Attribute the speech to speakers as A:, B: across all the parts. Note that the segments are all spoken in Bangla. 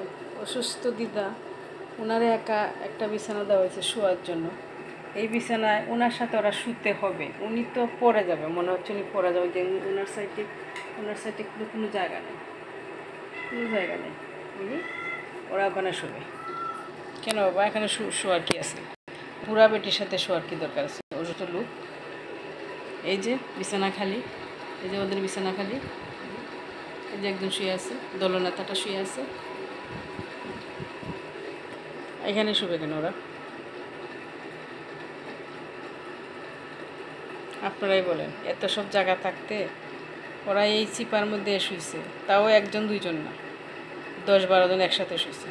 A: দেখেন অসুস্থ দিদা, ওনারে একা একটা বিছানা দেওয়া হয়েছে শোয়ার জন্য। এই বিছানায় ওনার সাথে ওরা শুতে হবে, উনি তো পড়ে যাবে, মনে হচ্ছে উনি পড়ে যাবে। যে ওনার সাইডে কোনো জায়গা নেই, কোনো জায়গা নেই, উনি ওরা ওখানে শোবে কেন বাবা? এখানে শোয়ার কি আছে? বুড়া বেটির সাথে শোয়ার কি দরকার আছে? ওর তো লোক, এই যে বিছানা খালি, এই যে ওদের বিছানা খালি, এই যে একজন শুয়ে আছে, দলনেতাটা শুয়ে আছে, এখানে শুবে কেন ওরা? আপনারাই বলেন, এত সব জায়গা থাকতে ওরা এই চিপার মধ্যে শুইছে, তাও একজন দুইজন না, 10-12 জন একসাথে শুইছে।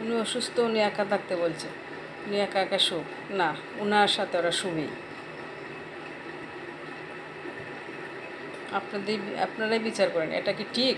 A: উনি অসুস্থ, উনি একা থাকতে বলছে, উনি একা একা শোক না, ওনার সাথে ওরা শুবেই। আপনারাই বিচার করেন, এটা কি ঠিক?